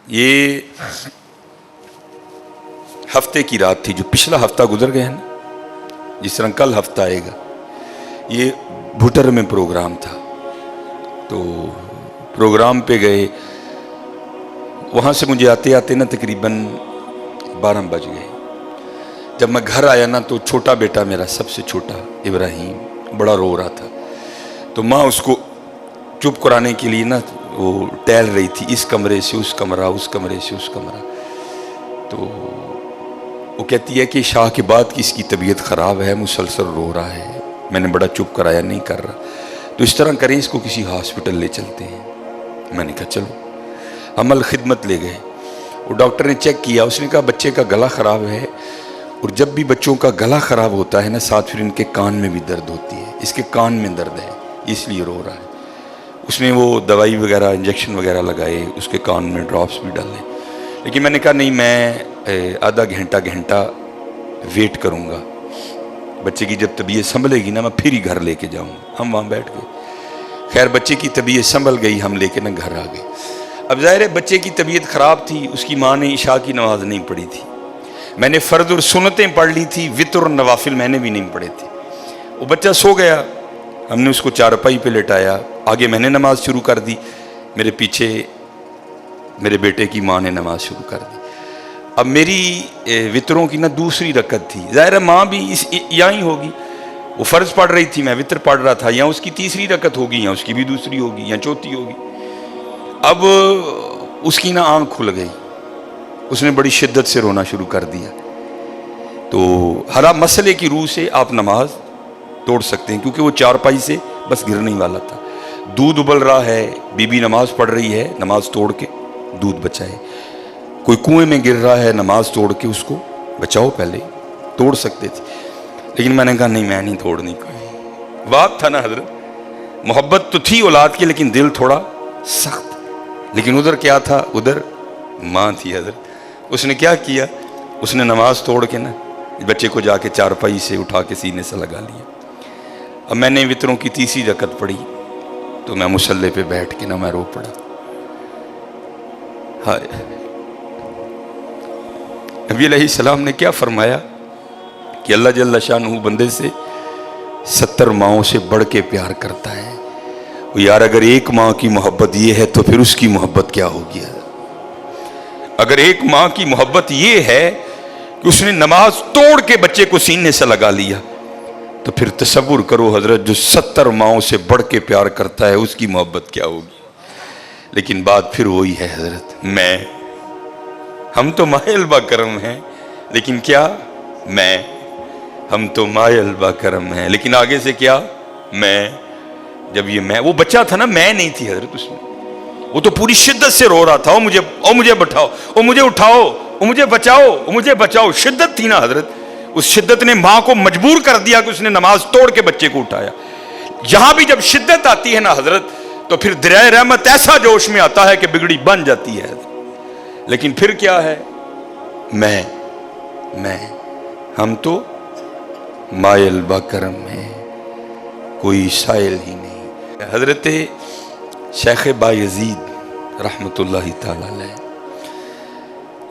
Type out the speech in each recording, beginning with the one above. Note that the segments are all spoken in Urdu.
یہ ہفتے کی رات تھی، جو پچھلا ہفتہ گزر گیا ہے نا، جس طرح کل ہفتہ آئے گا، یہ بھٹر میں پروگرام تھا. تو پروگرام پہ گئے، وہاں سے مجھے آتے آتے نا تقریباً 12 بج گئے. جب میں گھر آیا نا تو چھوٹا بیٹا میرا، سب سے چھوٹا ابراہیم، بڑا رو رہا تھا. تو ماں اس کو چپ کرانے کے لیے نا وہ ٹہل رہی تھی، اس کمرے سے اس کمرہ، اس کمرے سے اس کمرہ. تو وہ کہتی ہے کہ شاہ کے بعد کی اس کی طبیعت خراب ہے، مسلسل رو رہا ہے. میں نے بڑا چپ کرایا، نہیں کر رہا. تو اس طرح کریں، اس کو کسی ہاسپٹل لے چلتے ہیں. میں نے کہا چلو. عمل خدمت لے گئے. وہ ڈاکٹر نے چیک کیا، اس نے کہا بچے کا گلا خراب ہے، اور جب بھی بچوں کا گلا خراب ہوتا ہے نا، ساتھ پھر ان کے کان میں بھی درد ہوتی ہے. اس کے کان میں درد ہے، اس لیے رو رہا ہے. اس نے وہ دوائی وغیرہ، انجیکشن وغیرہ لگائے، اس کے کان میں ڈراپس بھی ڈالے. لیکن میں نے کہا نہیں، میں آدھا گھنٹہ ویٹ کروں گا. بچے کی جب طبیعت سنبھلے گی نا، میں پھر ہی گھر لے کے جاؤں گا. ہم وہاں بیٹھ گئے. خیر بچے کی طبیعت سنبھل گئی، ہم لے کے نا گھر آ گئے. اب ظاہر ہے بچے کی طبیعت خراب تھی، اس کی ماں نے عشاء کی نماز نہیں پڑھی تھی. میں نے فرض اور سنتیں پڑھ لی تھی، وتر اور نوافل میں نے بھی نہیں پڑھے تھے. وہ بچہ سو گیا، ہم نے اس کو چارپائی پہ لٹایا. آگے میں نے نماز شروع کر دی، میرے پیچھے میرے بیٹے کی ماں نے نماز شروع کر دی. اب میری وتروں کی نا دوسری رکعت تھی. ظاہر ہے ماں بھی یہاں ہی ہوگی، وہ فرض پڑھ رہی تھی، میں وتر پڑھ رہا تھا. یا اس کی تیسری رکعت ہوگی، یا اس کی بھی دوسری ہوگی، یا چوتھی ہوگی. اب اس کی نا آنکھ کھل گئی، اس نے بڑی شدت سے رونا شروع کر دیا. تو ہر مسئلے کی روح سے آپ نماز توڑ سکتے ہیں، کیونکہ وہ چارپائی سے بس گرنے ہی والا تھا. دودھ ابل رہا ہے، بی بی نماز پڑھ رہی ہے، نماز توڑ کے دودھ بچائے. کوئی کنویں میں گر رہا ہے، نماز توڑ کے اس کو بچاؤ. پہلے توڑ سکتے تھے، لیکن میں نے کہا نہیں، میں نہیں توڑنی. کوئی بات تھا نا حضرت، محبت تو تھی اولاد کی، لیکن دل تھوڑا سخت. لیکن ادھر کیا تھا؟ ادھر ماں تھی حضرت. اس نے کیا کیا؟ اس نے نماز توڑ کے نا بچے کو جا کے چارپائی سے اٹھا کے سینے سے لگا لیا. اب میں نے وتروں کی تیسری رکعت پڑھی تو میں مصلی پہ بیٹھ کے نا میں رو پڑا. ہائے، نبی علیہ السلام نے کیا فرمایا کہ اللہ جل شانہ بندے سے 70 ماؤں سے بڑھ کے پیار کرتا ہے. یار اگر ایک ماں کی محبت یہ ہے تو پھر اس کی محبت کیا ہوگی؟ اگر ایک ماں کی محبت یہ ہے کہ اس نے نماز توڑ کے بچے کو سینے سے لگا لیا، تو پھر تصور کرو حضرت، جو 70 ماؤں سے بڑھ کے پیار کرتا ہے اس کی محبت کیا ہوگی؟ لیکن بات پھر وہی ہے حضرت، ہم تو مائل با کرم ہیں، لیکن کیا ہم تو مائل با کرم ہیں، لیکن آگے سے کیا؟ جب یہ وہ بچہ تھا نا، میں نہیں تھی حضرت اس میں. وہ تو پوری شدت سے رو رہا تھا، مجھے بٹھاؤ، مجھے اٹھاؤ، مجھے بچاؤ، مجھے بچاؤ. شدت تھی نا حضرت. اس شدت نے ماں کو مجبور کر دیا کہ اس نے نماز توڑ کے بچے کو اٹھایا. یہاں بھی جب شدت آتی ہے نا حضرت، تو پھر دریائے رحمت ایسا جوش میں آتا ہے کہ بگڑی بن جاتی ہے. لیکن پھر کیا ہے؟ ہم تو مائل با کرم ہیں، کوئی سائل ہی نہیں. حضرت شیخ بایزید رحمت اللہ تعالی علیہ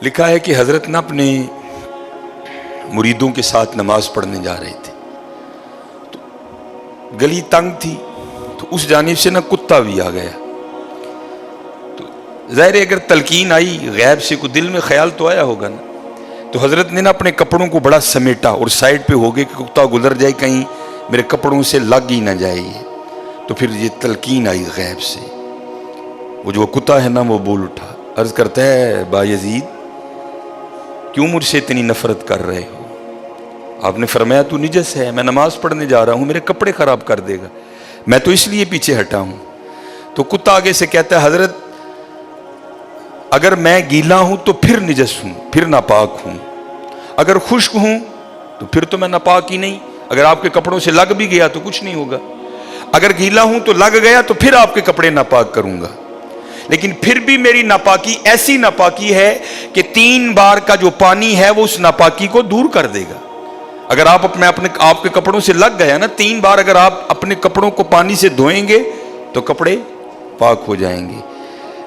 لکھا ہے کہ حضرت نے اپنے مریدوں کے ساتھ نماز پڑھنے جا رہے تھے. تو گلی تنگ تھی، تو اس جانب سے نا کتا بھی آ گیا. تو ظاہر اگر تلقین آئی غیب سے، کوئی دل میں خیال تو آیا ہوگا نا. تو حضرت نے نا اپنے کپڑوں کو بڑا سمیٹا اور سائڈ پہ ہو گئے کہ کتا گزر جائے، کہیں میرے کپڑوں سے لگ ہی نہ جائے. تو پھر یہ تلقین آئی غیب سے. وہ جو کتا ہے نا وہ بول اٹھا، عرض کرتا ہے بایزید کیوں مجھ سے اتنی نفرت کر رہے ہو؟ آپ نے فرمایا تو نجس ہے، میں نماز پڑھنے جا رہا ہوں، میرے کپڑے خراب کر دے گا، میں تو اس لیے پیچھے ہٹا ہوں. تو کتا آگے سے کہتا ہے حضرت اگر میں گیلا ہوں تو پھر نجس ہوں، پھر ناپاک ہوں. اگر خشک ہوں تو پھر تو میں ناپاک ہی نہیں. اگر آپ کے کپڑوں سے لگ بھی گیا تو کچھ نہیں ہوگا. اگر گیلا ہوں تو لگ گیا تو پھر آپ کے کپڑے ناپاک کروں گا. لیکن پھر بھی میری ناپاکی ایسی ناپاکی ہے کہ 3 بار کا جو پانی ہے وہ اس ناپاکی کو دور کر دے گا. اگر آپ کے کپڑوں سے لگ گیا نا 3 بار، اگر آپ اپنے کپڑوں کو پانی سے دھوئیں گے تو کپڑے پاک ہو جائیں گے.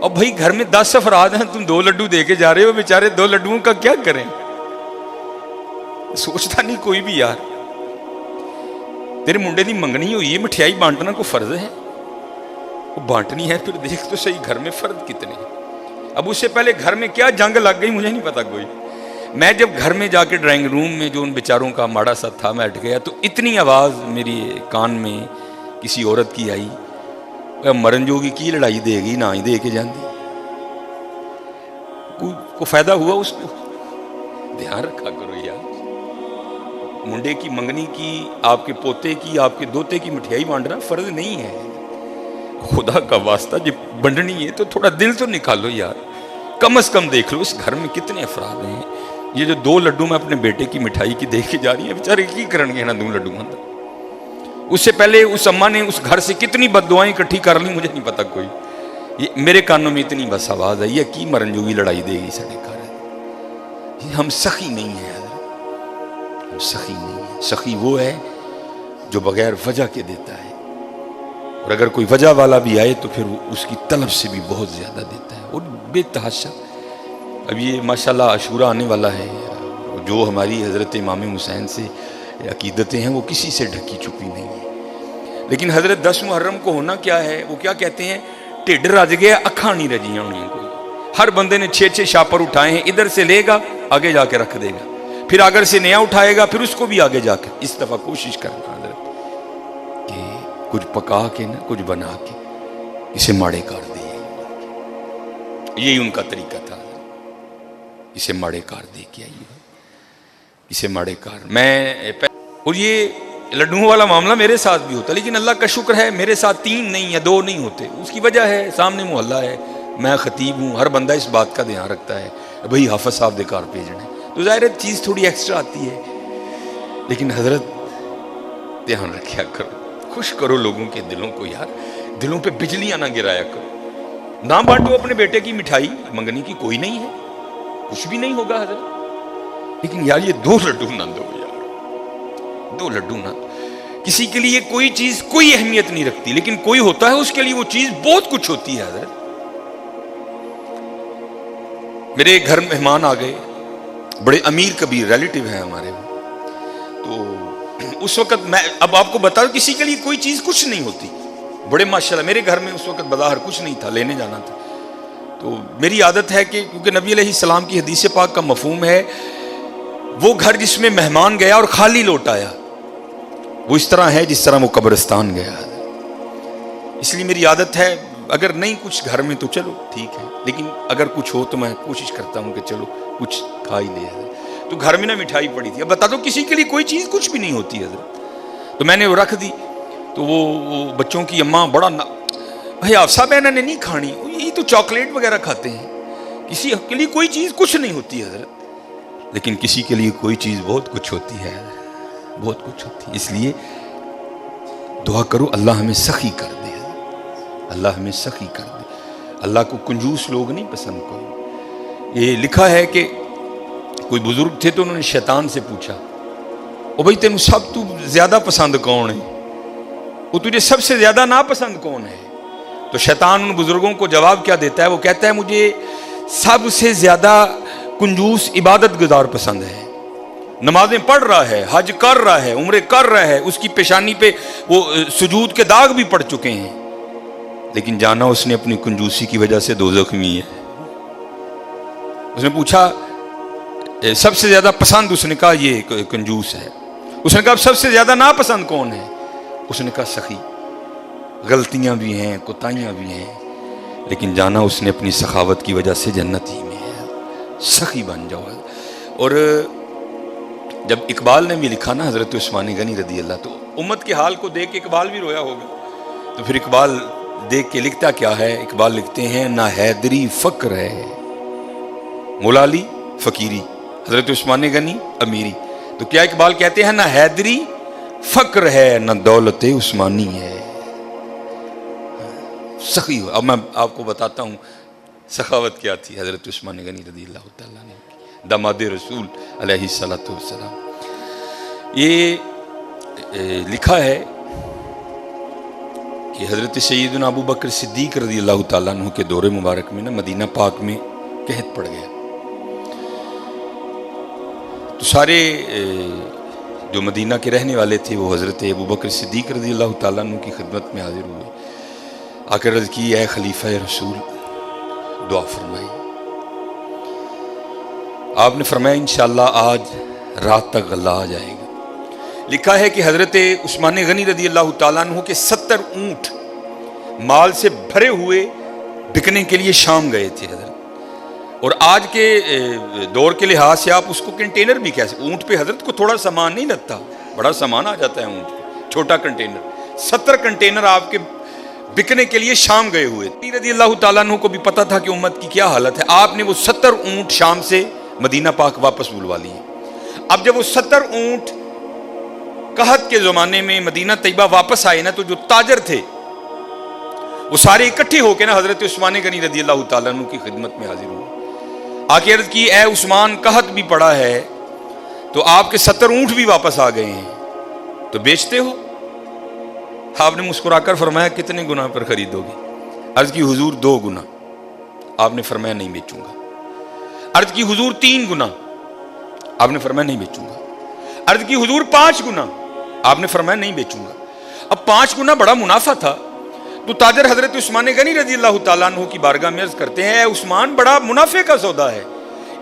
اور بھائی گھر میں 10 افراد ہیں, تم 2 لڈو دے کے جا رہے ہو, بیچارے 2 لڈوؤں کا کیا کریں؟ سوچتا نہیں کوئی بھی یار. تیرے منڈے دی منگنی ہوئی ہے, مٹھیائی بانٹنا کو فرض ہے, وہ بانٹنی ہے, پھر دیکھ تو صحیح گھر میں فرد کتنے ہیں. اب اس سے پہلے گھر میں کیا جنگ لگ گئی مجھے نہیں پتا کوئی. میں جب گھر میں جا کے ڈرائنگ روم میں جو ان بیچاروں کا ماڑا سا تھا میں ہٹ گیا, تو اتنی آواز میری کان میں کسی عورت کی آئی, مرن جوگی کی لڑائی دے گی نہ ہی دے کے جاندی, کو فائدہ ہوا اس کو؟ دھیان رکھا کرو یار. منڈے کی منگنی کی, آپ کے پوتے کی, آپ کے دوتے کی مٹھیائی بانٹنا فرض نہیں ہے. خدا کا واسطہ جب بنڈنی ہے تو تھوڑا دل تو نکالو یار. کم از کم دیکھ لو اس گھر میں کتنے افراد ہیں. یہ جو 2 لڈو میں اپنے بیٹے کی مٹھائی کی دیکھ کے جا رہی ہیں, بیچارے کی کرن گے نا 2 لڈو اندر. اس سے پہلے اس اماں نے اس گھر سے کتنی بد دعائیں اکٹھی کر لی مجھے نہیں پتا کوئی. یہ میرے کانوں میں اتنی بس آواز آئی ہے کی مرن جوگی لڑائی دے گی سارے گھر. ہم سخی نہیں ہیں حضرت, ہم سخی نہیں ہیں. سخی وہ ہے جو بغیر وجہ کے دیتا ہے, اور اگر کوئی وجہ والا بھی آئے تو پھر وہ اس کی طلب سے بھی بہت زیادہ دیتا ہے, اور بے تحاشا. اب یہ ماشاءاللہ عاشورہ آنے والا ہے, جو ہماری حضرت امام حسین سے عقیدتیں ہیں وہ کسی سے ڈھکی چھپی نہیں ہیں. لیکن حضرت 10 محرم کو ہونا کیا ہے, وہ کیا کہتے ہیں, ٹھڈ رج گیا اکھاں نہیں رجیاں ہونی کوئی. ہر بندے نے 6 شاپر اٹھائے ہیں, ادھر سے لے گا آگے جا کے رکھ دے گا, پھر اگر سے نیا اٹھائے گا پھر اس کو بھی آگے جا کے. اس دفعہ کوشش کرنا حضرت کہ کچھ پکا کے نا کچھ بنا کے اسے ماڑے کر دے. یہی ان کا طریقہ تھا, اسے ماڑے کار دے کے آئیے, اسے ماڑے کار. میں اور یہ لڈوؤں والا معاملہ میرے ساتھ بھی ہوتا, لیکن اللہ کا شکر ہے میرے ساتھ 3 نہیں یا 2 نہیں ہوتے. اس کی وجہ ہے سامنے محلہ ہے, میں خطیب ہوں, ہر بندہ اس بات کا دھیان رکھتا ہے بھئی حافظ صاحب دے کار بھیجنے, تو ظاہر ہے چیز تھوڑی ایکسٹرا آتی ہے. لیکن حضرت دھیان رکھیا کرو, خوش کرو لوگوں کے دلوں کو یار, دلوں پہ بجلیاں نہ گرایا کرو. نہ بانٹو اپنے بیٹے کی مٹھائی منگنی کی, کوئی نہیں ہے, کچھ بھی نہیں ہوگا حضرت. لیکن یار یہ 2 لڈو نہ دو یار, 2 لڈو نہ دو. کسی کے لیے کوئی چیز کوئی اہمیت نہیں رکھتی, لیکن کوئی ہوتا ہے اس کے لیے وہ چیز بہت کچھ ہوتی ہے حضرت. میرے گھر مہمان آ گئے, بڑے امیر کبیر ریلیٹیو ہیں ہمارے, تو اس وقت میں اب آپ کو بتا دوں کسی کے لیے کوئی چیز کچھ نہیں ہوتی. بڑے ماشاءاللہ میرے گھر میں اس وقت بظاہر کچھ نہیں تھا, لینے جانا تھا. تو میری عادت ہے کہ کیونکہ نبی علیہ السلام کی حدیث پاک کا مفہوم ہے وہ گھر جس میں مہمان گیا اور خالی لوٹ آیا وہ اس طرح ہے جس طرح وہ قبرستان گیا. اس لیے میری عادت ہے اگر نہیں کچھ گھر میں تو چلو ٹھیک ہے, لیکن اگر کچھ ہو تو میں کوشش کرتا ہوں کہ چلو کچھ کھا ہی لے. تو گھر میں نا مٹھائی پڑی تھی. اب بتا دو کسی کے لیے کوئی چیز کچھ بھی نہیں ہوتی حضرت. تو میں نے وہ رکھ دی, تو وہ بچوں کی اماں بڑا بھائی حافظ صاحب انہوں نے نہیں کھانی, یہ تو چاکلیٹ وغیرہ کھاتے ہیں, کسی کے لیے کوئی چیز کچھ نہیں ہوتی حضرت. لیکن کسی کے لیے کوئی چیز بہت کچھ ہوتی ہے, بہت کچھ ہوتی ہے. اس لیے دعا کرو اللہ ہمیں سخی کر دے, اللہ ہمیں سخی کر دے. اللہ کو کنجوس لوگ نہیں پسند کوئی. یہ لکھا ہے کہ کوئی بزرگ تھے تو انہوں نے شیطان سے پوچھا, او بھائی تینوں سب تو زیادہ پسند کون ہے, وہ تجھے سب سے زیادہ ناپسند کون ہے؟ تو شیطان ان بزرگوں کو جواب کیا دیتا ہے, وہ کہتا ہے مجھے سب سے زیادہ کنجوس عبادت گزار پسند ہے. نمازیں پڑھ رہا ہے, حج کر رہا ہے, عمرے کر رہا ہے, اس کی پیشانی پہ وہ سجود کے داغ بھی پڑ چکے ہیں, لیکن جانا اس نے اپنی کنجوسی کی وجہ سے دوزخ میں ہے. اس نے پوچھا سب سے زیادہ پسند, اس نے کہا یہ کنجوس ہے. اس نے کہا سب سے زیادہ ناپسند کون ہے؟ اس نے کہا سخی. غلطیاں بھی ہیں, کوتاہیاں بھی ہیں, لیکن جانا اس نے اپنی سخاوت کی وجہ سے جنت ہی میں ہے. سخی بن جاؤ. اور جب اقبال نے بھی لکھا نا حضرت عثمان غنی رضی اللہ, تو امت کے حال کو دیکھ کے اقبال بھی رویا ہوگا. تو پھر اقبال دیکھ کے لکھتا کیا ہے, اقبال لکھتے ہیں نہ حیدری فقر ہے مولالی فقیری, حضرت عثمان غنی امیری. تو کیا اقبال کہتے ہیں نہ حیدری فقر ہے نہ دولت عثمانی ہے. سخی ہو. اب میں آپ کو بتاتا ہوں سخاوت کیا تھی حضرت عثمان غنی رضی اللہ تعالیٰ نے, داماد رسول علیہ الصلوۃ والسلام. یہ لکھا ہے کہ حضرت سیدنا ابو بکر صدیق رضی اللہ تعالیٰ عنہ کے دور مبارک میں مدینہ پاک میں قحط پڑ گیا. تو سارے جو مدینہ کے رہنے والے تھے وہ حضرت ابو بکر صدیق رضی اللہ تعالیٰ عنہ کی خدمت میں حاضر ہوئے. آ کر عرض کی اے خلیفہ رسول دعا فرمائی. آپ نے فرمایا انشاءاللہ آج رات تک غلہ آ جائے گا. لکھا ہے کہ حضرت عثمان غنی رضی اللہ تعالیٰ عنہ کے 70 اونٹ مال سے بھرے ہوئے بکنے کے لیے شام گئے تھے حضرت. اور آج کے دور کے لحاظ سے آپ اس کو کنٹینر بھی کہہ سکتے. اونٹ پہ حضرت کو تھوڑا سامان نہیں لگتا, بڑا سامان آ جاتا ہے اونٹ پہ, چھوٹا کنٹینر. 70 کنٹینر آپ کے بکنے کے لیے شام گئے ہوئے. رضی اللہ تعالیٰ عنہ کو بھی پتا تھا کہ امت کی کیا حالت ہے. آپ نے وہ 70 اونٹ شام سے مدینہ پاک واپس بلوا لیے. اب جب وہ 70 اونٹ قحط کے زمانے میں مدینہ طیبہ واپس آئے نا, تو جو تاجر تھے وہ سارے اکٹھے ہو کے نا حضرت عثمان غنی رضی اللہ تعالیٰ عنہ کی خدمت میں حاضر ہوئے. آکے عرض کی اے عثمان قحط بھی پڑا ہے تو آپ کے 70 اونٹ بھی واپس آ گئے ہیں تو بیچتے ہو؟ آپ نے مسکرا کر فرمایا کتنے گنا پر خریدو گے؟ عرض کی حضور 2 گنا. آپ نے فرمایا نہیں بیچوں گا. عرض کی حضور 3 گنا. آپ نے فرمایا نہیں بیچوں گا. عرض کی حضور 5 گنا. آپ نے فرمایا نہیں بیچوں گا. اب 5 گنا بڑا منافع تھا تو تاجر حضرت عثمان غنی رضی اللہ تعالیٰ عنہ کی بارگاہ میں عرض کرتے ہیں اے عثمان بڑا منافع کا سودا ہے,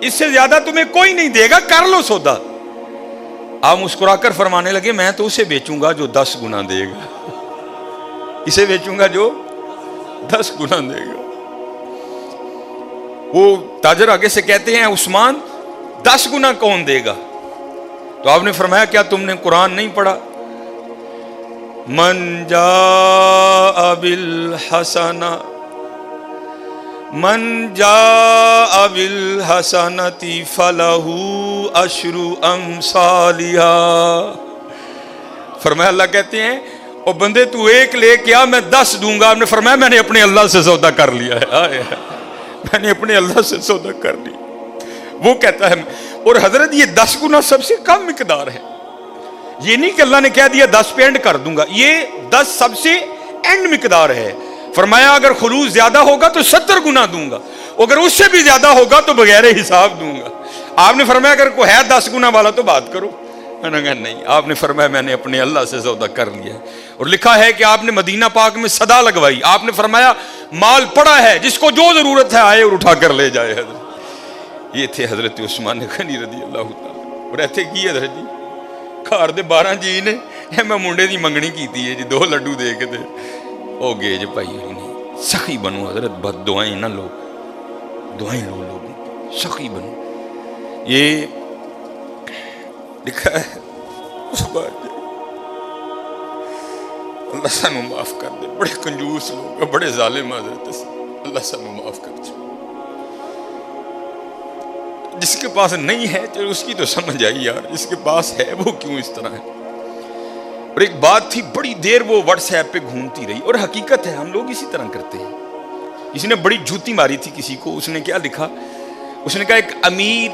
اس سے زیادہ تمہیں کوئی نہیں دے گا, کر لو سودا. آپ مسکرا کر فرمانے لگے میں تو اسے بیچوں گا جو 10 گنا دے گا. اسے بیچوں گا جو 10 گنا دے گا. وہ تاجر آگے سے کہتے ہیں عثمان 10 گنا کون دے گا؟ تو آپ نے فرمایا کیا تم نے قرآن نہیں پڑھا؟ من جاء بالحسنہ بالحسنۃ فلہ عشر امثالہا. فرمایا اللہ کہتے ہیں او بندے تو 1 لے کے آ میں 10 دوں گا. آپ نے فرمایا میں نے اپنے اللہ سے سودا کر لیا ہے, میں نے اپنے اللہ سے سودا کر لیا. وہ کہتا ہے اور حضرت یہ 10 گنا سب سے کم مقدار ہے. یہ نہیں کہ اللہ نے کہہ دیا 10 پہ اینڈ کر دوں گا, یہ 10 سب سے اینڈ مقدار ہے. فرمایا اگر خلوص زیادہ ہوگا تو 70 گنا دوں گا, اگر اس سے بھی زیادہ ہوگا تو بغیر حساب دوں گا. آپ نے فرمایا اگر کوئی ہے 10 گنا والا تو بات کرو. میں نے کہا نہیں. آپ نے فرمایا میں نے اپنے اللہ سے سودا کر لیا ہے. اور لکھا ہے کہ آپ نے مدینہ پاک میں صدا لگوائی. آپ نے فرمایا مال پڑا ہے, جس کو جو ضرورت ہے آئے اور اٹھا کر لے جائے. حضرت یہ تھے حضرت عثمان غنی رضی اللہ تعالیٰ. اور ایتھے کی حضرت جی گھر دے 12 جی نے میں منڈے دی منگنی کیتی ہے جی 2 لڈو دے کے دے او گے جی بھائی نہیں. سخی بنو حضرت, بد دعائیں نہ لو, دعائیں لو لوگوں, سخی بنو. یہ لکھا ہے اس بات اللہ سانو معاف کر دے. بڑے کنجوس لوگ, بڑے ظالم حضرت, اللہ سانو معاف کر دے. جس کے پاس نہیں ہے چلو اس کی تو سمجھ آئی یار, جس کے پاس ہے وہ کیوں اس طرح ہے. اور ایک بات تھی بڑی دیر وہ واٹس ایپ پہ گھومتی رہی, اور حقیقت ہے ہم لوگ اسی طرح کرتے ہیں. کسی نے بڑی جوتی ماری تھی کسی کو, اس نے کیا لکھا, اس نے کہا ایک امیر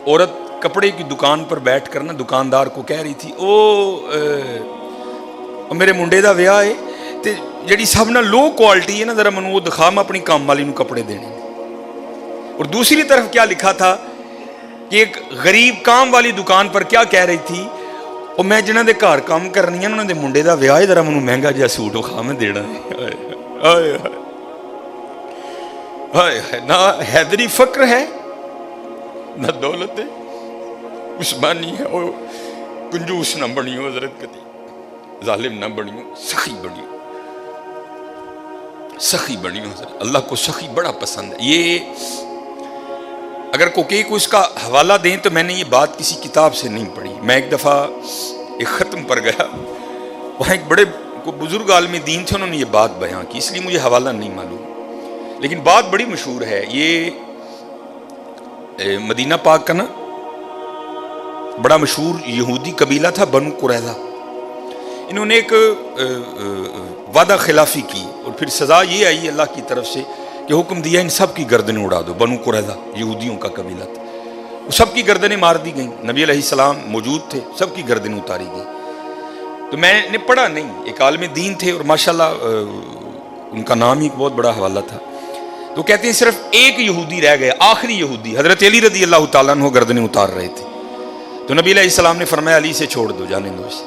عورت کپڑے کی دکان پر بیٹھ کر نا دکاندار کو کہہ رہی تھی او میرے منڈے دا ویاہ ہے تے جڑی سب نہ لو کوالٹی ہے نا ذرا منو وہ دکھا, میں اپنی کام والی نو کپڑے دینے. اور دوسری طرف کیا لکھا تھا کہ ایک غریب کام والی دکان پر کیا کہہ رہی تھی, اور میں جنہاں دے گھر کام کرنی ہے انہاں دے منڈے دا ویاہ ہے, ذرا منو مہنگا جہا سوٹ وکھا میں دینا ہے. ہائے ہائے, نہ حیدری فقر ہے نہ دولت ہے, عثمانی ہے. اور کنجوس نہ بنیو حضرت, کتی ظالم نہ بنیو, سخی بنیو, سخی بنیو حضرت. اللہ کو سخی بڑا پسند ہے. یہ اگر کوئی اس کا حوالہ دیں تو میں نے یہ بات کسی کتاب سے نہیں پڑھی. میں ایک دفعہ ایک ختم پر گیا, وہاں ایک بڑے بزرگ عالم دین تھے, انہوں نے یہ بات بیان کی, اس لیے مجھے حوالہ نہیں معلوم, لیکن بات بڑی مشہور ہے. یہ مدینہ پاک کا نا بڑا مشہور یہودی قبیلہ تھا بنو قریظہ. انہوں نے ایک وعدہ خلافی کی اور پھر سزا یہ آئی اللہ کی طرف سے کہ حکم دیا ان سب کی گردنیں اڑا دو. بنو قریظہ یہودیوں کا قبیلہ تھا, وہ سب کی گردنیں مار دی گئیں. نبی علیہ السلام موجود تھے, سب کی گردنیں اتاری گئیں. تو میں نے پڑھا نہیں، ایک عالم دین تھے اور ماشاءاللہ ان کا نام ہی ایک بہت بڑا حوالہ تھا. تو کہتے ہیں صرف ایک یہودی رہ گئے، آخری یہودی، حضرت علی رضی اللہ تعالیٰ عنہ گردنیں اتار رہے تھے. تو نبی علیہ السلام نے فرمایا علی سے چھوڑ دو، جانے دو اسے.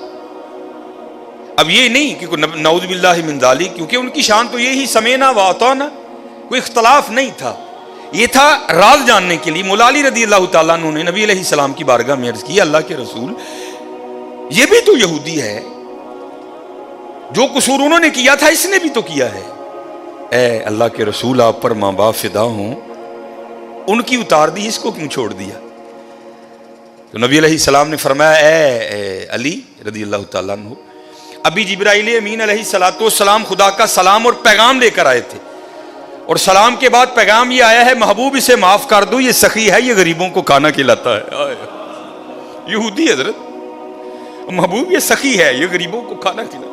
اب یہ نہیں کہ نعوذ باللہ من ذالک، کیونکہ ان کی شان تو یہی سمینا و اطعنا، کوئی اختلاف نہیں تھا. یہ تھا راز جاننے کے لیے. مولا علی رضی اللہ تعالیٰ عنہ نے نبی علیہ السلام کی بارگاہ میں عرض کی، اللہ کے رسول یہ بھی تو یہودی ہے، جو قصور انہوں نے کیا تھا اس نے بھی تو کیا ہے. اے اللہ کے رسول آپ پر ماں باپ فدا ہوں، ان کی اتار دی، اس کو کیوں چھوڑ دیا؟ تو نبی علیہ السلام نے فرمایا اے علی رضی اللہ تعالیٰ عنہ، ابھی جبرائیل امین علیہ السلام خدا کا سلام اور پیغام لے کر آئے تھے، اور سلام کے بعد پیغام یہ آیا ہے محبوب اسے معاف کر دو، یہ سخی ہے، یہ غریبوں کو کھانا کھلاتا ہے. یہودی حضرت، محبوب یہ سخی ہے، یہ غریبوں کو کھانا کھلاتا.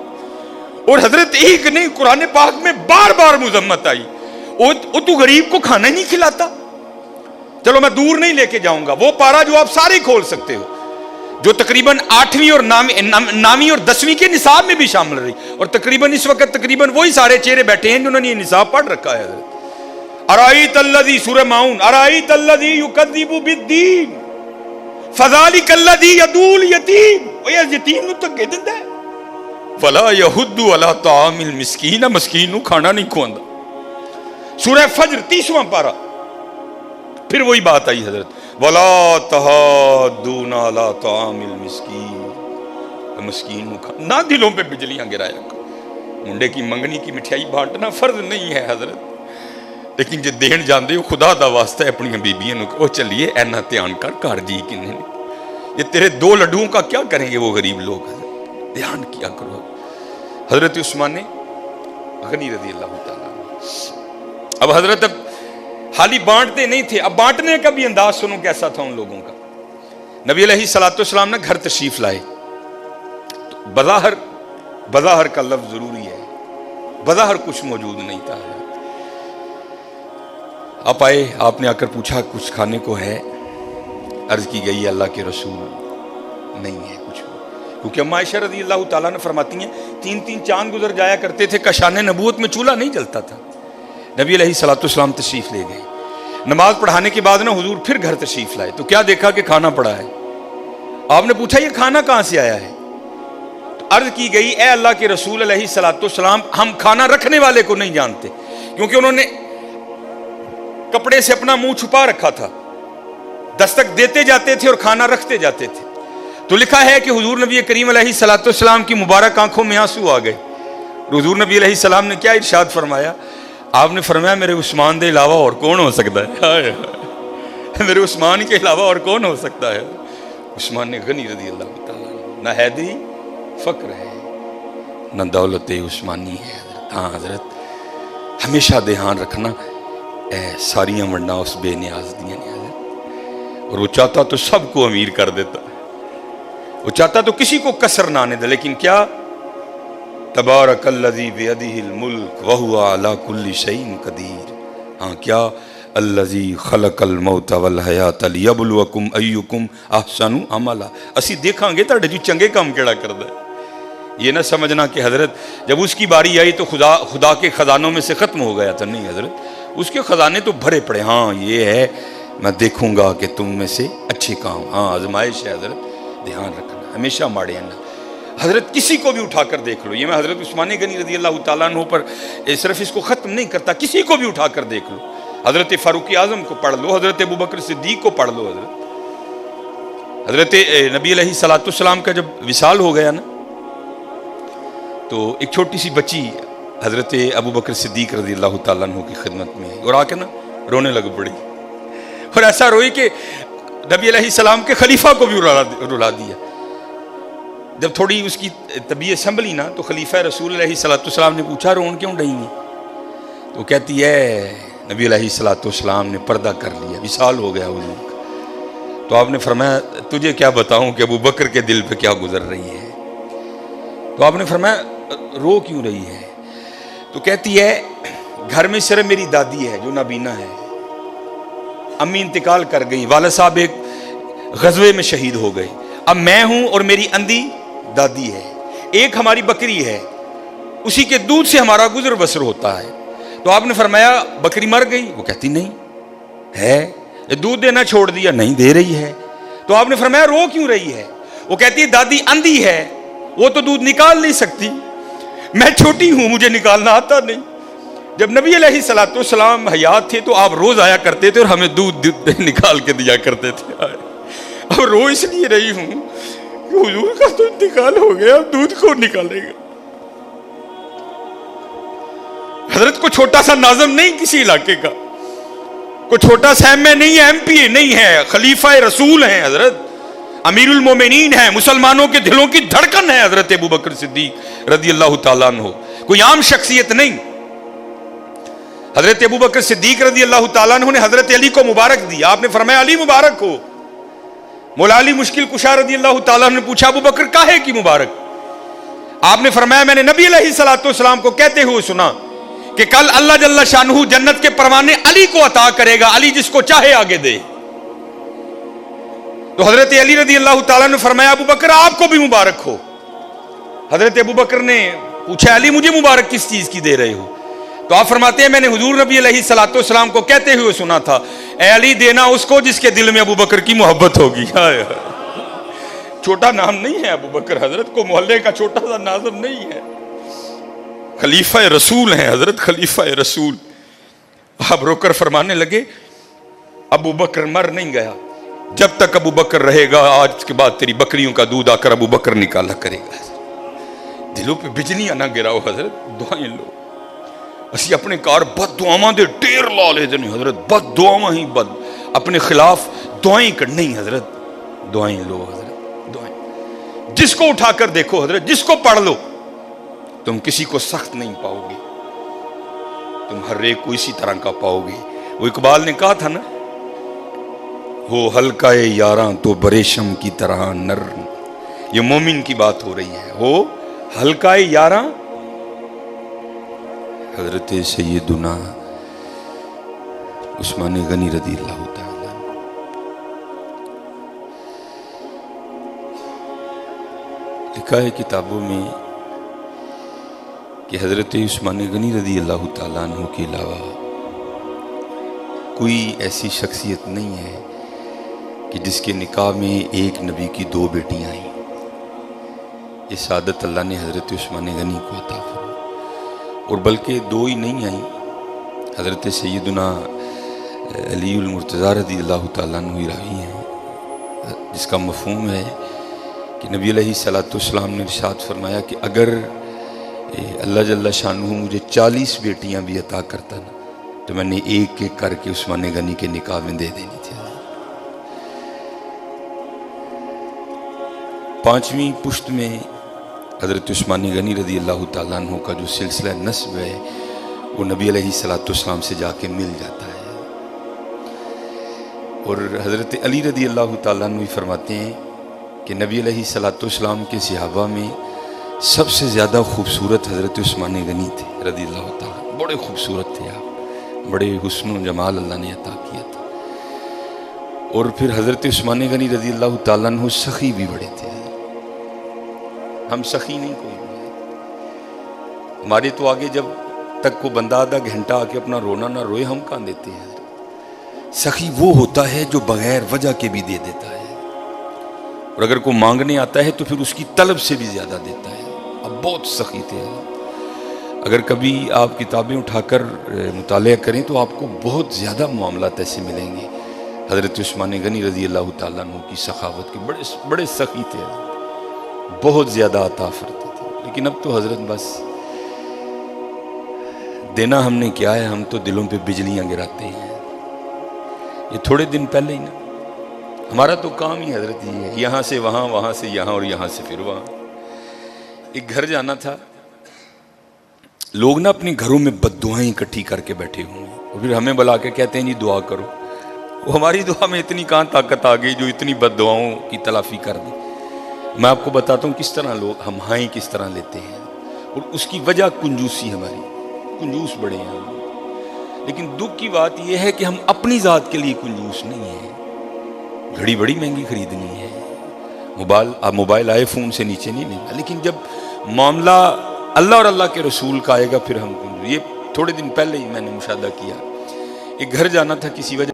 اور حضرت ایک نہیں، قرآن پاک میں بار بار مذمت آئی، تو غریب کو کھانا ہی نہیں کھلاتا. چلو میں دور نہیں لے کے جاؤں گا، وہ پارا جو آپ سارے کھول سکتے ہو، جو تقریباً 8ویں اور 9ویں اور 10ویں کے نصاب میں بھی شامل رہی، اور تقریباً اس وقت تقریباً وہی سارے چہرے بیٹھے ہیں جنہوں نے یہ نصاب پڑھ رکھا ہے. ارائیت الذی، سورہ ماؤن، ارائیت الذی یکذب بالدین فذلک الذی یدعو الیتیم، وہ یتیم نو تکے دیندا ہے. فلا یحض علی طعام المسکین، مسکین نو کھانا نہیں کھواندا. سورہ فجر 30واں پارہ، پھر وہی بات آئی حضرت، ولا تحاضون علی طعام المسکین، مسکین نہ دلوں پہ بجلیاں گرایا. منڈے کی منگنی کی مٹھائی بانٹنا فرض نہیں ہے حضرت، لیکن جے دین جاندے ہو خدا دا واسطہ ہے اپنی بیبیاں نو او چلیے اینا دھیان کر گھر جی کنے، یہ تیرے 2 لڈوؤں کا کیا کریں گے وہ غریب لوگ، حضرت دھیان کیا کرو. حضرت عثمان غنی رضی اللہ تعالیٰ. اب حضرت اب حالی بانٹتے نہیں تھے، اب بانٹنے کا بھی انداز سنو کیسا تھا ان لوگوں کا. نبی علیہ السلام نے گھر تشریف لائے. بظاہر کا لفظ ضروری ہے، بظاہر کچھ موجود نہیں تھا. آپ آئے، آپ نے آ کر پوچھا کچھ کھانے کو ہے؟ عرض کی گئی اللہ کے رسول نہیں ہے کچھ، کیونکہ اما عائشہ رضی اللہ تعالیٰ نے فرماتی ہیں 3 چاند گزر جایا کرتے تھے، کشان نبوت میں چولہا نہیں جلتا تھا. نبی علیہ السلام تشریف لے گئے. نماز پڑھانے کے بعد حضور پھر گھر تشریف لائے تو کیا دیکھا کہ کھانا پڑا ہے. آپ نے پوچھا یہ کھانا کہاں سے آیا ہے؟ تو عرض کی گئی اے اللہ کے رسول علیہ السلام، ہم کھانا رکھنے والے کو نہیں جانتے، کیونکہ انہوں نے کپڑے سے اپنا منہ چھپا رکھا تھا، دستک دیتے جاتے تھے اور کھانا رکھتے جاتے تھے. تو لکھا ہے کہ حضور نبی کریم علیہ السلام کی مبارک آنکھوں میں آنسو آ گئے. حضور نبی علیہ السلام نے کیا ارشاد فرمایا؟ آپ نے فرمایا میرے عثمان دے علاوہ اور کون ہو سکتا ہے؟ میرے عثمان کے علاوہ اور کون ہو سکتا ہے؟ عثمان غنی رضی اللہ تعالیٰ، نہ حیدری فقر ہے نہ دولت عثمانی ہے. ہاں حضرت ہمیشہ دھیان رکھنا، ساریاں ورنہ اس بے نیاز دیا نہیں حضرت. اور وہ چاہتا تو سب کو امیر کر دیتا، وہ چاہتا تو کسی کو کسر نہ آنے دے، لیکن کیا تبارک الذی بیدہ الملک وہو علی کل شیء قدیر. ہاں کیا الذی خلق الموت والحیات لیبلوکم ایکم احسن عملا. اسی دیکھاں گے تہاڈے جو چنگے کام کیڑا کردا ہے. یہ نہ سمجھنا کہ حضرت جب اس کی باری آئی تو خدا کے خزانوں میں سے ختم ہو گیا تھا. نہیں حضرت، اس کے خزانے تو بھرے پڑے. ہاں یہ ہے میں دیکھوں گا کہ تم میں سے اچھے کام. ہاں آزمائش ہے حضرت، دھیان رکھنا ہمیشہ ماڑے ہیں. حضرت کسی کو بھی اٹھا کر دیکھ لو، یہ میں حضرت عثمان غنی رضی اللہ تعالیٰ عنہ پر صرف اس کو ختم نہیں کرتا، کسی کو بھی اٹھا کر دیکھ لو. حضرت فاروق اعظم کو پڑھ لو، حضرت ابوبکر صدیق کو پڑھ لو. حضرت نبی علیہ السلام کا جب وصال ہو گیا نا، تو ایک چھوٹی سی بچی حضرت ابوبکر صدیق رضی اللہ تعالیٰ عنہ کی خدمت میں اور آ کے نا رونے لگ پڑی، اور ایسا روئی کہ نبی علیہ السلام کے خلیفہ کو بھی رلا دیا. جب تھوڑی اس کی طبیعت سنبھلی نا تو خلیفہ رسول علیہ السلام نے پوچھا رون کیوں رہی ہیں؟ تو کہتی ہے نبی علیہ السلام نے پردہ کر لیا، وصال ہو گیا حضور کا. تو آپ نے فرمایا تجھے کیا بتاؤں کہ ابو بکر کے دل پہ کیا گزر رہی ہے؟ تو آپ نے فرمایا رو کیوں رہی ہے؟ تو کہتی ہے گھر میں صرف میری دادی ہے جو نابینا ہے، امی انتقال کر گئی، والد صاحب ایک غزوے میں شہید ہو گئے، اب میں ہوں اور میری اندھی دادی ہے. ایک ہماری بکری ہے، اسی کے دودھ سے ہمارا گزر بسر ہوتا ہے. تو آپ نے فرمایا بکری مر گئی؟ وہ کہتی نہیں ہے. دودھ دینا چھوڑ دیا؟ نہیں، دے رہی ہے. تو آپ نے فرمایا رو کیوں رہی ہے؟ وہ کہتی ہے دادی اندھی ہے، وہ تو دودھ نکال نہیں سکتی، میں چھوٹی ہوں، مجھے نکالنا آتا نہیں. جب نبی علیہ الصلوۃ والسلام حیات تھے تو آپ روز آیا کرتے تھے اور ہمیں دودھ نکال کے دیا کرتے تھے. اب رو اس لیے رہی ہوں کہ حضور کا تو انتقال ہو گیا، اب دودھ کون نکالے گا؟ حضرت کو چھوٹا سا ناظم نہیں کسی علاقے کا، کوئی چھوٹا سا ایم اے نہیں ہے، ایم پی اے نہیں ہے، خلیفہ رسول ہیں حضرت، امیر المومنین ہیں، مسلمانوں کے دلوں کی دھڑکن ہے حضرت ابوبکر صدیق رضی اللہ تعالیٰ عنہ، کوئی عام شخصیت نہیں. حضرت ابوبکر صدیق رضی اللہ تعالیٰ عنہ نے حضرت علی کو مبارک دی. آپ نے فرمایا علی مبارک ہو. مولا علی مشکل کشا رضی اللہ تعالیٰ عنہ نے پوچھا ابوبکر کاہے کی مبارک؟ آپ نے فرمایا میں نے نبی علیہ الصلوۃ والسلام کو کہتے ہوئے سنا کہ کل اللہ جل شانہ جنت کے پروانے علی کو عطا کرے گا، علی جس کو چاہے آگے دے. تو حضرت علی رضی اللہ تعالیٰ نے فرمایا ابوبکر آپ کو بھی مبارک ہو. حضرت ابوبکر نے پوچھا علی مجھے مبارک کس چیز کی دے رہے ہو؟ تو آپ فرماتے ہیں میں نے حضور نبی علیہ الصلوۃ والسلام کو کہتے ہوئے سنا تھا اے علی دینا اس کو جس کے دل میں ابوبکر کی محبت ہوگی. چھوٹا نام نہیں ہے ابوبکر، حضرت کو محلے کا چھوٹا سا ناظم نہیں ہے، خلیفہ رسول ہیں حضرت، خلیفہ رسول. آپ رو کر فرمانے لگے ابوبکر مر نہیں گیا، جب تک ابوبکر رہے گا آج کے بعد تیری بکریوں کا دودھ آ کر ابوبکر نکالا کرے گا. دلوں پہ بجلیاں نہ گراؤ حضرت، دعائیں لو. اسی اپنے کار بد دعاواں دے ڈیر لا لے دیں حضرت، بد دعاواں ہی بد، اپنے خلاف دعائیں کرنی حضرت، دعائیں لو حضرت، دعائیں. جس کو اٹھا کر دیکھو حضرت، جس کو پڑھ لو، تم کسی کو سخت نہیں پاؤ گے، تم ہر ایک کو اسی طرح کا پاؤ گے. وہ اقبال نے کہا تھا نا ہو ہلکا یاراں تو بریشم کی طرح نرم. یہ مومن کی بات ہو رہی ہے. ہو ہلکا یاراں، حضرت سیدنا عثمان غنی رضی اللہ تعالیٰ لکھا ہے کتابوں میں کہ حضرت عثمان غنی رضی اللہ تعالیٰ عنہ کے علاوہ کوئی ایسی شخصیت نہیں ہے کہ جس کے نکاح میں ایک نبی کی دو بیٹیاں آئیں. یہ سعادت اللہ نے حضرت عثمان غنی کو عطا فرمائی. اور بلکہ دو ہی نہیں آئیں، حضرت سیدنا علی المرتضیٰ رضی اللہ تعالیٰ عنہ راوی ہیں، جس کا مفہوم ہے کہ نبی علیہ الصلوۃ والسلام نے ارشاد فرمایا کہ اگر اللہ جل شانہ مجھے 40 بیٹیاں بھی عطا کرتا نا تو میں نے ایک ایک کر کے عثمان غنی کے نکاح میں دے دینی تھی. 5ویں پشت میں حضرت عثمان غنی رضی اللہ تعالیٰ عنہ کا جو سلسلہ نسب ہے وہ نبی علیہ الصلوۃ والسلام سے جا کے مل جاتا ہے. اور حضرت علی رضی اللہ تعالیٰ عنہ فرماتے ہیں کہ نبی علیہ الصلوۃ والسلام کے صحابہ میں سب سے زیادہ خوبصورت حضرت عثمان غنی تھے رضی اللہ تعالیٰ. بڑے خوبصورت تھے آپ، بڑے حسن و جمال اللہ نے عطا کیا تھا. اور پھر حضرت عثمان غنی رضی اللہ تعالیٰ عنہ سخی بھی بڑے تھے. ہم سخی نہیں کوئی بھی، ہمارے تو آگے جب تک کو بندہ آدھا گھنٹہ آ کے اپنا رونا نہ روئے ہم کہاں دیتے ہیں. سخی وہ ہوتا ہے جو بغیر وجہ کے بھی دے دیتا ہے، اور اگر کوئی مانگنے آتا ہے تو پھر اس کی طلب سے بھی زیادہ دیتا ہے. اب بہت سخی تھے. اگر کبھی آپ کتابیں اٹھا کر مطالعہ کریں تو آپ کو بہت زیادہ معاملات ایسے ملیں گے. حضرت عثمان غنی رضی اللہ تعالیٰ عنہ کی سخاوت کے بڑے سخی تھے، بہت زیادہ عطا فرماتے تھے. لیکن اب تو حضرت بس دینا ہم نے کیا ہے، ہم تو دلوں پہ بجلیاں گراتے ہیں. یہ تھوڑے دن پہلے ہی نا ہمارا تو کام ہی حضرت یہ ہے، یہاں سے وہاں، وہاں سے یہاں اور یہاں سے پھر وہاں. ایک گھر جانا تھا، لوگ نا اپنے گھروں میں بد دعائیں اکٹھی کر کے بیٹھے ہوئے ہیں اور پھر ہمیں بلا کے کہتے ہیں جی دعا کرو. وہ ہماری دعا میں اتنی کہاں طاقت آ گئی جو اتنی بد دعاؤں کی تلافی کر دے. میں آپ کو بتاتا ہوں کس طرح لوگ ہم ہائیں کس طرح لیتے ہیں، اور اس کی وجہ کنجوسی، ہماری کنجوس بڑے ہیں ہم. لیکن دکھ کی بات یہ ہے کہ ہم اپنی ذات کے لیے کنجوس نہیں ہیں. گھڑی بڑی مہنگی خریدنی ہے، موبائل آئی فون سے نیچے نہیں لینا، لیکن جب معاملہ اللہ اور اللہ کے رسول کا آئے گا پھر ہم. یہ تھوڑے دن پہلے ہی میں نے مشاہدہ کیا. ایک گھر جانا تھا کسی وجہ